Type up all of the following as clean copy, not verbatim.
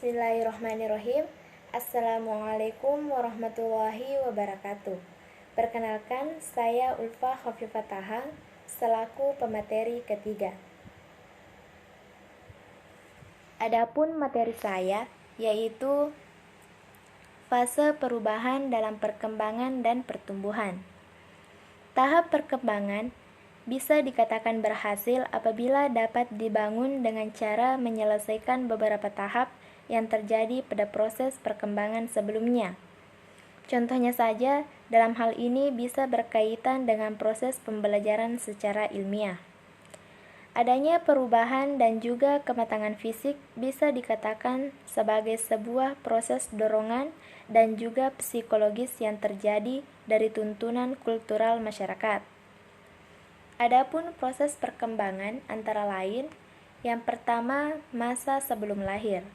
Bismillahirrahmanirrahim. Assalamualaikum warahmatullahi wabarakatuh. Perkenalkan, saya Ulfa Khafifah Taha, selaku pemateri ketiga. Adapun materi saya yaitu fase perubahan dalam perkembangan dan pertumbuhan. Tahap perkembangan bisa dikatakan berhasil apabila dapat dibangun dengan cara menyelesaikan beberapa tahap yang terjadi pada proses perkembangan sebelumnya. Contohnya saja, dalam hal ini bisa berkaitan dengan proses pembelajaran secara ilmiah. Adanya perubahan dan juga kematangan fisik bisa dikatakan sebagai sebuah proses dorongan dan juga psikologis yang terjadi dari tuntunan kultural masyarakat. Adapun proses perkembangan antara lain, yang pertama masa sebelum lahir.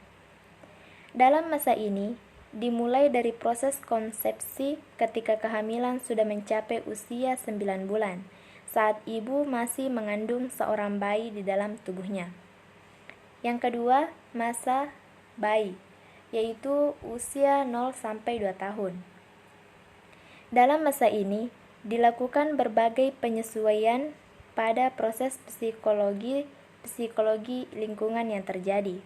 Dalam masa ini, dimulai dari proses konsepsi ketika kehamilan sudah mencapai usia 9 bulan, saat ibu masih mengandung seorang bayi di dalam tubuhnya. Yang kedua, masa bayi, yaitu usia 0-2 tahun. Dalam masa ini, dilakukan berbagai penyesuaian pada proses psikologi lingkungan yang terjadi,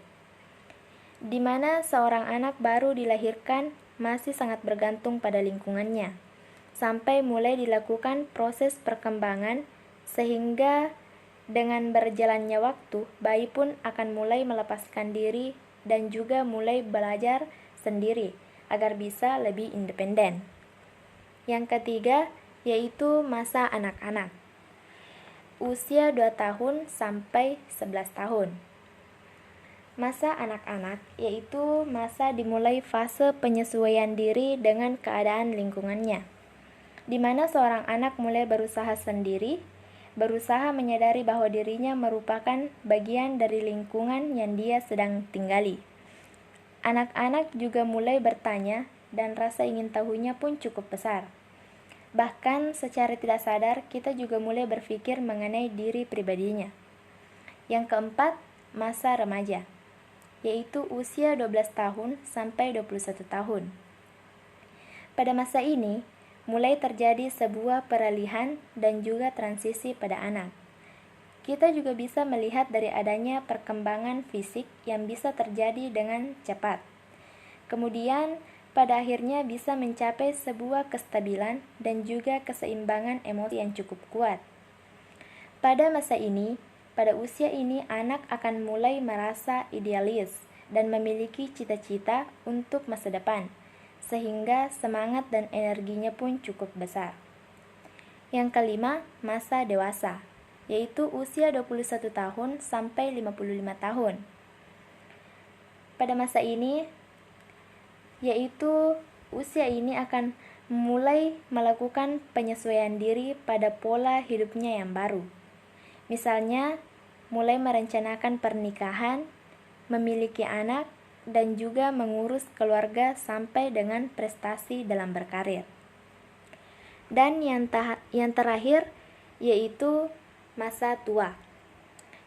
di mana seorang anak baru dilahirkan masih sangat bergantung pada lingkungannya, sampai mulai dilakukan proses perkembangan sehingga dengan berjalannya waktu, bayi pun akan mulai melepaskan diri dan juga mulai belajar sendiri agar bisa lebih independen. Yang ketiga, yaitu masa anak-anak, usia 2 tahun sampai 11 tahun. Masa anak-anak yaitu masa dimulai fase penyesuaian diri dengan keadaan lingkungannya, di mana seorang anak mulai berusaha sendiri, berusaha menyadari bahwa dirinya merupakan bagian dari lingkungan yang dia sedang tinggali. Anak-anak juga mulai bertanya dan rasa ingin tahunya pun cukup besar. Bahkan secara tidak sadar kita juga mulai berpikir mengenai diri pribadinya. Yang keempat, masa remaja, yaitu usia 12 tahun sampai 21 tahun. Pada masa ini, mulai terjadi sebuah peralihan dan juga transisi pada anak. Kita juga bisa melihat dari adanya perkembangan fisik yang bisa terjadi dengan cepat. Kemudian, pada akhirnya bisa mencapai sebuah kestabilan dan juga keseimbangan emosi yang cukup kuat. Pada masa ini, pada usia ini anak akan mulai merasa idealis dan memiliki cita-cita untuk masa depan, sehingga semangat dan energinya pun cukup besar. Yang kelima, masa dewasa, yaitu usia 21 tahun sampai 55 tahun. Pada masa ini, yaitu usia ini akan mulai melakukan penyesuaian diri pada pola hidupnya yang baru. Misalnya, mulai merencanakan pernikahan, memiliki anak, dan juga mengurus keluarga sampai dengan prestasi dalam berkarir. Dan yang terakhir, yaitu masa tua,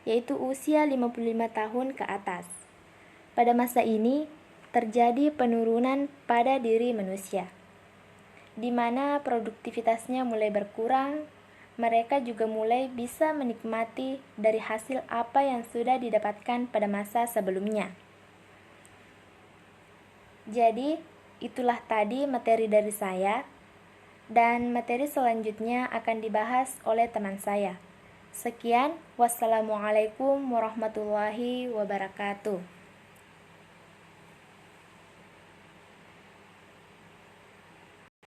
yaitu usia 55 tahun ke atas. Pada masa ini, terjadi penurunan pada diri manusia, di mana produktivitasnya mulai berkurang. Mereka juga mulai bisa menikmati dari hasil apa yang sudah didapatkan pada masa sebelumnya. Jadi, itulah tadi materi dari saya, dan materi selanjutnya akan dibahas oleh teman saya. Sekian, wassalamualaikum warahmatullahi wabarakatuh.